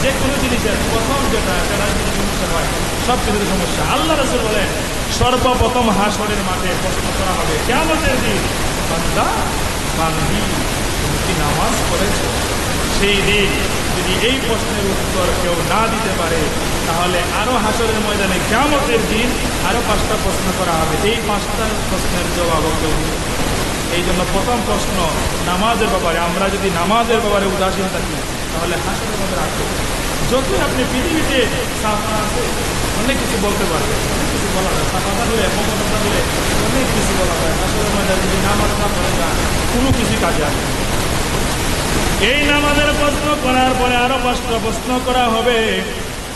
যে কোনো জিনিসের প্রথম যেটা সেটা যদি সমস্যা হয়, সব কিছুর সমস্যা। আল্লাহ রাসূল বলেন, সর্বপ্রথম হাসরের মাঠে প্রশ্ন করা হবে কিয়ামতের দিন, বান্দা বান্দি, তুমি কি নামাজ পড়েছো? সেই দিন যদি এই প্রশ্নের উত্তর কেউ না দিতে পারে, তাহলে আরো হাসরের ময়দানে কিয়ামতের দিন আরো 5টা প্রশ্ন করা হবে। এই 5টা প্রশ্নের জবাব কেউ দিবে। এই জন্য প্রথম প্রশ্ন নামাজের ব্যাপারে। আমরা যদি নামাজের ব্যাপারে উদাসীন থাকি, তাহলে হাসরের মধ্যে রাখতে যতই আপনি পৃথিবীতে সাফা আছে অনেক কিছু বলতে পারবেন, অনেক কিছু বলা যায়, সাফা থাকলে মমতা থাকলে অনেক কিছু বলা যায়। হাসরের মধ্যে যদি নামাজ না পড়ে যান, কোনো কিছু কাজে আসবে। এই নামাজের প্রশ্ন করার পরে আরো 5টা প্রশ্ন করা হবে।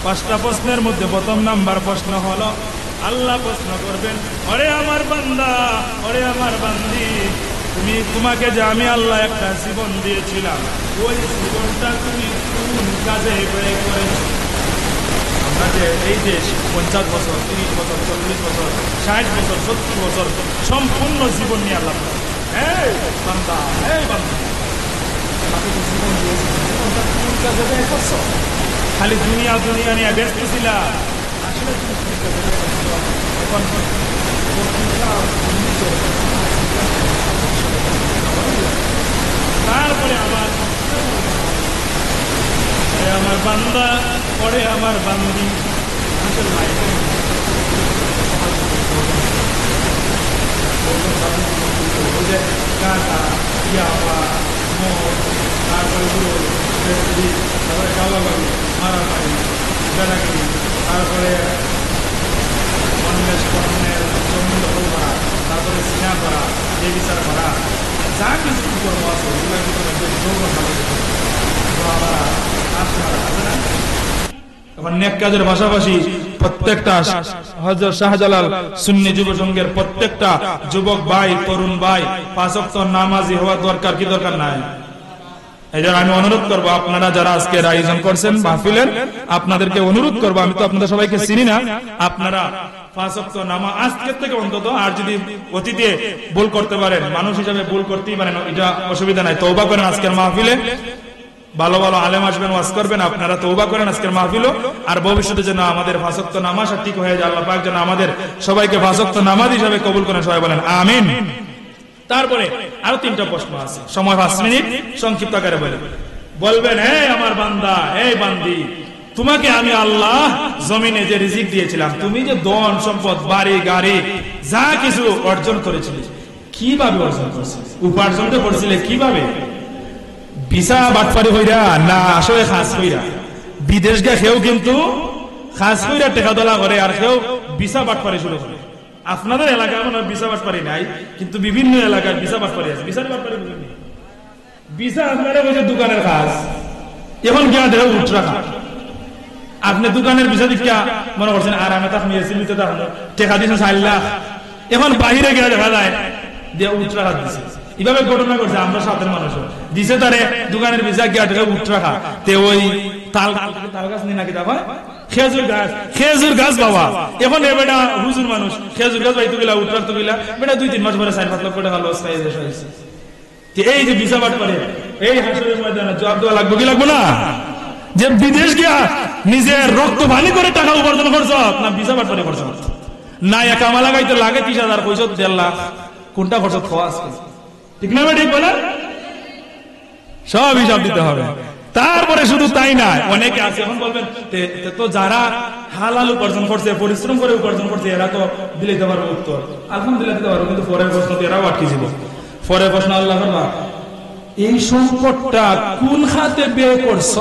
5টা প্রশ্নের মধ্যে প্রথম নাম্বার প্রশ্ন হলো, আল্লাহ প্রশ্ন করবেন, ওরে আমার বান্দা, ওরে আমার বান্দি, তোমাকে যে আমি আল্লাহ একটা জীবন দিয়েছিলাম, ওই জীবনটা তুমি কোন কাজে ব্যয় করেছো? আমরা যে এই যে 50 বছর, 30 বছর, 40 বছর, 60 বছর, 70 বছর সম্পূর্ণ জীবন নিয়ে আল্লাহ, এই বান্দা, এই বান্দা, জীবন দিয়েছি, জীবনটা কোন কাজে ব্যয় করছো? খালি দুনিয়া দুনিয়া নিয়ে ব্যস্ত ছিলা? আসলে এখন তারপরে আমার বান্দা, পরে আমার বান্দি, আসলে গাঁজা, ইয়াবা, মদ, তারপরে তারপরে গালাগালি, মারামারি, বেড়াগিরি, তারপরে অন্বেষ কর্মের জমি দখল করা, তারপরে সিনা করা, বেবিচার করা, যা কিছু কর্ম আছে ওগুলোর ভিতরে যৌবন এখন নেক কাজের পাশাপাশি প্রত্যেকটা হযরত শাহজালাল সুন্নি যুব সংঘের প্রত্যেকটা যুবক ভাই, তরুণ ভাই 5 ওয়াক্ত নামাজি হওয়া দরকার কি দরকার নাই? এই জন্য আমি অনুরোধ করবো, আপনারা যারা আজকের আয়োজন করছেন মাহফিলের, আপনাদেরকে অনুরোধ করবো, আমি তো আপনাদের সবাইকে চিনি না, আপনারা 5 ওয়াক্ত নামাজ আজকের থেকে অন্তত, আর যদি অতীতে ভুল করতে পারেন, মানুষ হিসাবে ভুল করতেই পারেন, এটা অসুবিধা নাই, তওবা করেন। আজকের মাহফিলে ভালো ভালো আলেম আসবেন, ওয়াজ করবেন, আপনারা তওবা করেন আজকের মাহফিলও। আর ভবিষ্যতে যেন আমাদের 5 ওয়াক্ত নামাজ ঠিক হয়ে যায়, আল্লাহ পাক যেন আমাদের সবাইকে 5 ওয়াক্ত নামাজ হিসাবে কবুল করেন, সবাই বলেন আমিন। তারপরে আরো 3টা প্রশ্ন আছে, সময় 5 মিনিট, সংক্ষিপ্ত আকারে বলবেন, এই আমার বান্দা, এই বান্দি, তোমাকে আমি আল্লাহ জমিনে যে রিজিক দিয়েছিলাম, তুমি যে ধন সম্পদ, বাড়ি গাড়ি যা কিছু অর্জন করেছিলে, কিভাবে অর্জন করেছিলে? উপার্জন তো করছিলে কিভাবে? ভিসা বাটপারি হইরা না আসলে খাস হইরা? বিদেশ গিয়ে কেউ কিন্তু খাস হইরা টেকা দলা করে, আর কেউ ভিসা বাটপারি শুরু করে। আপনাদের এলাকায় মনে হয় ভিসা বাটপারি নাই, কিন্তু বিভিন্ন এলাকায় ভিসা বাটপারি আছে। ভিসা বাটপারি ভিসা আপনারা বলছে দোকানের কাজ, এখন গিয়া দেখো উঠ রাখা। আপনি দোকানের ভিসা দিকা মনে করছেন আরামে থাকুন, এসিলিতে থাকুন, টেকা দিয়েছেন 4 লাখ, এখন বাহিরে গিয়ে দেখা যায় দিয়ে উঠ রাখা দিচ্ছে। এভাবে ঘটনা করছে, আমরা সাথের মানুষ দিছে তারে দোকানের ভিসা গিয়া দেখে উঠ রাখা, তে ওই তাল গাছ নিয়ে নাকি দেখো খেজুর গাছ বাবা, এখন এ বেটা হুজুর মানুষ, খেজুর গাছ বাইতে গেলা, উঠ রাখতে গেলা, বেটা 2-3 মাস পরে 4-5 লাখ টাকা লস খাই দেশ হয়েছে। এই যে ভিসা বাট করে, এই হাসরের ময়দানে জবাব দেওয়া লাগবে কি লাগবে না? যে বিদেশ গিয়া নিজের রক্ত পানি করে টাকা উপার্জন করছ, না ভিসা বাট করে করছ, না একামা লাগাইতে লাগে 30,000 কইছ 1.5 লাখ, কোনটা করছ খাওয়া আজকে? ঠিক না? ঠিক বলেন, সব হিসাব দিতে হবে। তারপরে শুধু তাই না, অনেকে আছে, এখন বলবেন তো যারা হালাল উপার্জন করছে, পরিশ্রম করে উপার্জন করছে, এরা তো দিলে দিতে পারবে উত্তর, আলহামদুলিল্লাহ দিতে পারবো, কিন্তু পরের প্রশ্ন এরাও আটকে ছিল। পরের প্রশ্ন আল্লাহ এই সম্পদটা কোন খাতে ব্যয় করছ?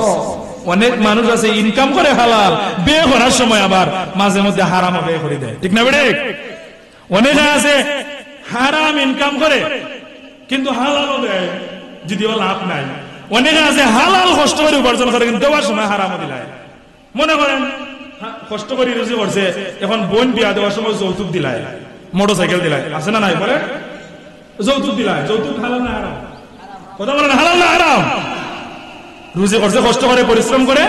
অনেক মানুষ আছে ইনকাম করে হালাল, ব্যয় করার সময় আবার মাঝে মধ্যে হারামও ব্যয় করে দেয়, ঠিক না বেড়ে? অনেকে আছে হারাম ইনকাম করে কিন্তু হালালও দেয়, যদিও লাভ নাই। অনেকে আছে হালাল কষ্ট করে উপার্জন করে কিন্তু দেওয়ার সময় হারামও দিলায়। মনে করেন কষ্ট করে রুজি করছে, এখন বোন বিয়া দেওয়ার সময় যৌতুক দিলায়, মোটরসাইকেল দিলায়, আছে না নাই? বলে যৌতুক দিলায়, যৌতুক হালাল না হারাম? কথা বলেন, হালাল না হারাম? রুজি করছে, কষ্ট করে পরিশ্রম করে,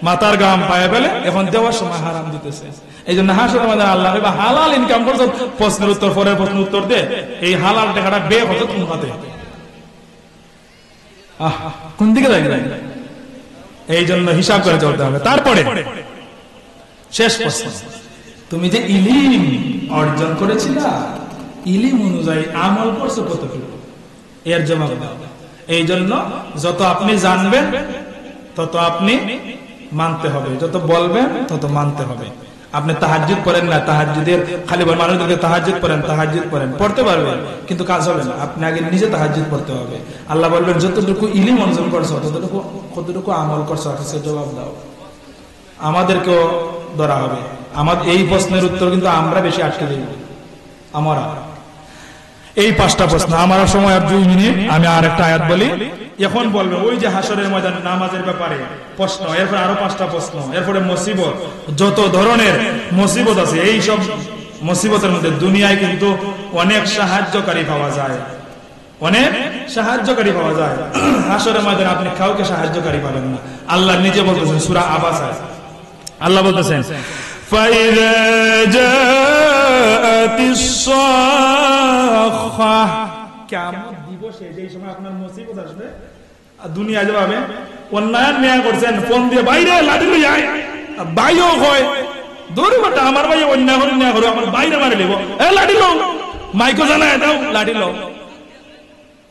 মাথার গাম পায়ে ফেলে, এখন দেওয়ার সময় হারাম দিতেছে। এই জন্য হাসরের মধ্যে আল্লাহ হালাল ইনকাম করছো, প্রশ্নের উত্তর, পরের প্রশ্নের উত্তর দে, এই হালাল টাকাটা ব্যয় হতো কোন খাতে? কোন দিকে যাই? এই জন্য হিসাব করে চলতে হবে। তারপরে শেষ প্রশ্ন, তুমি যে ইলিম অর্জন করেছিলা, ইলিম অনুযায়ী আমল করছো কতটুকু? এর জবাব দাও। এই জন্য যত আপনি জানবেন তত আপনি মানতে হবে, যত বলবেন তত মানতে হবে। আপনি তাহাজ্জুদ পড়েন না, তাহাজ্জুদের খালি মানুষদেরকে তাহাজ্জুদ পড়েন, পড়তে পারবেন কিন্তু কাজ হবে না। আপনি আগে নিজে তাহাজ্জুদ পড়তে হবে। আল্লাহ বলবেন যতটুকু ইলম অর্জন করছো কতটুকু আমল করছো সে জবাব দাও। আমাদেরকেও ধরা হবে। আমাদের এই প্রশ্নের উত্তর কিন্তু আমরা বেশি আটকে দেব। আমরা এই 5টা প্রশ্ন, আমার সময় আর 2 মিনিট, আমি আর একটা আয়াত বলি। এখন বলবে ওই যে হাসরের ময়দান নামাজের ব্যাপারে প্রশ্ন, এরপরে আরো 5টা প্রশ্ন, এরপরে মুসিবত, যত ধরনের মুসিবত আছে এই সব মুসিবতের মধ্যে দুনিয়ায় কিন্তু অনেক সাহায্যকারী পাওয়া যায়, হাসরের ময়দানে আপনি কাউকে সাহায্যকারী পাবেন না। আল্লাহ নিজে বলতেছেন সূরা আবাসা, আল্লাহ বলতেছেন ফাইযা জাআতিস সাখা, কিয়ামত দিবসে যেই সময় আপনার মুসিবত আসবে, দুনিয়া যাবে অন্যায় ন্যায় করছেন, ফোন দিয়ে বাইরে লাঠি লই যায়, ভাইও হয় দৌড়ি বাটা আমার ভাই অন্যায় করে ন্যায় করো, আমার বাইরে মারি লিব, এ লাঠি লও, মাইকো জানায় দাও, লাঠি লও।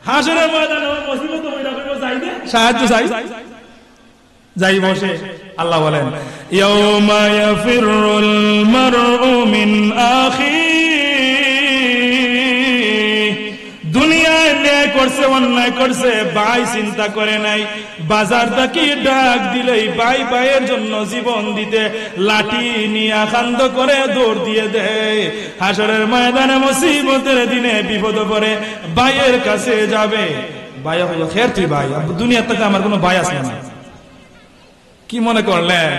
হাসরের ময়দানে মুসিবত হইরা কইবো যাই দে, সাহায্য চাই, যাই বসে। আল্লাহ বলেন ইয়াউমা ইয়াফিরুল মারউ মিন আখিহি, দুনিয়ায় ন্যায় করছে অন্যায় করছে, ভাই চিন্তা করে নাই, বাজার থেকে ডাক দিলেই ভাই ভাইয়ের জন্য জীবন দিতে লাঠি নিয়ে আখান্দ করে দৌড় দিয়ে দেয়। হাসরের ময়দানে মুসিবতের দিনে বিপদ পড়ে ভাইয়ের কাছে যাবে, ভাই হলো খের তুই ভাই, দুনিয়া থেকে আমার কোনো ভাই আসে না। কি মনে করলেন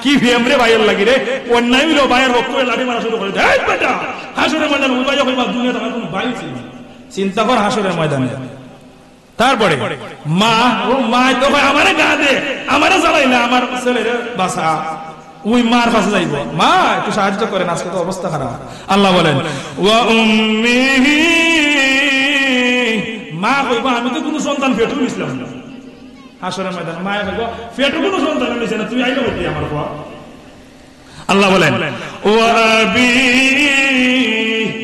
কি ভিএমরে ভাইয়ের লাগি রে, অন্যায় হইলো ভাইয়ের বক্তব্যে লাঠি মারা শুরু করে দেয়, বেটা হাসরের ময়দানে ওই ভাই হইবা, দুনিয়া থেকে কোনো ভাই ছিল। চিন্তা কর হাসরের ময়দানে। তারপরে মা, ও মা তো ভাই আমারে গা দে, আমারে জ্বালাই না, আমার ছেলের বাসা, ওই মার কাছে যাইব, মা একটু সাহায্য করেন, আজকে তো অবস্থা খারাপ। আল্লাহ বলেন ওয়া উম্মিহি, মা কইবা আমি তো কোনো সন্তান পেটু নিছিলাম না। হাসরের ময়দানে মা কইব পেটু কোনো সন্তান নিছে না, তুই আইলো কি আমার পর। আল্লাহ বলেন ওয়া আবি,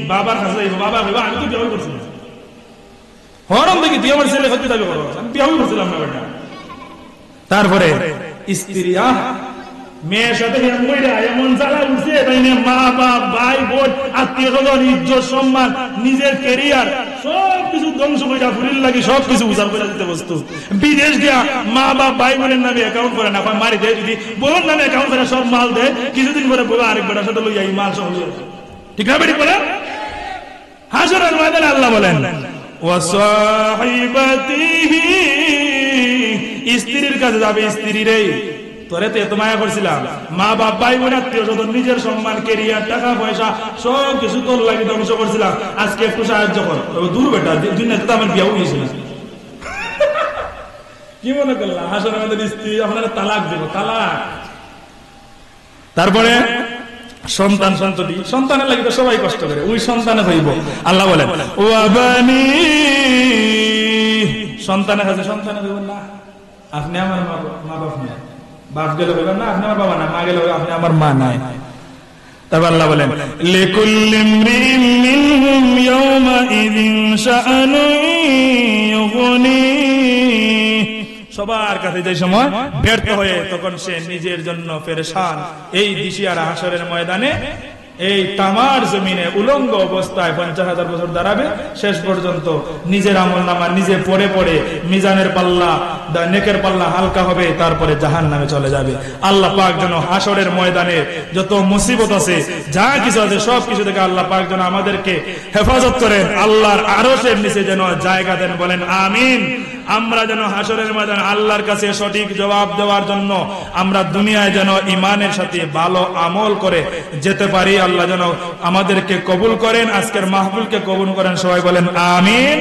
বাবার কাছে যাইব, বাবা কইবা আমি তো বিয়ে করছিলাম, হরম দেখি তুই আমার ছেলে হতে যাবে, আমি বিয়ে করছিলাম না বেটা। তারপরে স্ত্রী, মেয়ের সাথে এমন জ্বালা উঠছে, তাই না মা বাপ ভাই বোন আত্মীয় স্বজন ইজ্জত সম্মান নিজের ক্যারিয়ার সবকিছু ধ্বংস করে ফুরির লাগে, সবকিছু উজাড় করে দিতে বস্তু। বিদেশ দিয়া মা বাপ ভাই বোনের নামে অ্যাকাউন্ট করে না, মারি দেয়, যদি বোনের নামে অ্যাকাউন্ট করে সব মাল দেয়, কিছুদিন পরে বলে আরেক বেটার সাথে লইয়া এই মাল সব ঠিক না বেটি বলে। হাসরের ময়দানে আল্লাহ বলেন ওয়া সাহিবাতিহি, স্ত্রীর কাছে যাবে, স্ত্রী রে তোরে তো এত মায়া করছিলাম, মা বাপ ভাই বোন আত্মীয় স্বজন নিজের সম্মান ক্যারিয়ার টাকা পয়সা সব কিছু তোর লাগে ধ্বংস করছিলাম, আজকে একটু সাহায্য কর। দূর বেটা, দুনিয়াতে তো আমার বিয়েও হয়েছিল। কি মনে করলাম হাসরের মধ্যে স্ত্রী আপনারা তালাক দেব, তালাক। তারপরে সন্তান সন্ততি, সন্তানের লাগে তো সবাই কষ্ট করে, ওই সন্তানে হইব। আল্লাহ বলেন ওয়াবানি, সন্তানের কাছে সন্তানে হইব না, আপনি আমার মা বাপ নাই, বাপ গেলে বলবেন না আপনি আমার বাবা না, মা গেলে আপনি আমার মা নাই। তারপর আল্লাহ বলেন লিকুল্লি ইমরিইন মিনহুম ইয়াওমাইযিন শাআনুন ইউগনি, সবার কাছে যে সময় ব্যর্থ হয়ে তখন সে নিজের জন্য পেরেশান। এই দিশিয়ারা হাসরের ময়দানে এই তামার জমিনে উলঙ্গ অবস্থায় 50,000 বছর দাঁড়াবে, শেষ পর্যন্ত নিজের আমলনামা নিজে পড়ে পড়ে মিজানের পাল্লা, নেকের পাল্লা হালকা হবে, তারপরে জাহান্নামে চলে যাবে। আল্লাহ পাক যেন হাসরের ময়দানে যত মুসিবত আছে, যা কিছু আছে, সব কিছু থেকে আল্লাহ পাক যেন আমাদেরকে হেফাজত করেন, আল্লাহর আরশের নিচে যেন জায়গা দেন, বলেন আমিন। আমরা যেন হাসরের ময়দান আল্লাহর কাছে সঠিক জবাব দেওয়ার জন্য আমরা দুনিয়ায় যেন ঈমানের সাথে ভালো আমল করে যেতে পারি। আল্লাহ যেন আমাদেরকে কবুল করেন, আজকের মাহফিলকে কবুল করেন, সবাই বলেন আমিন।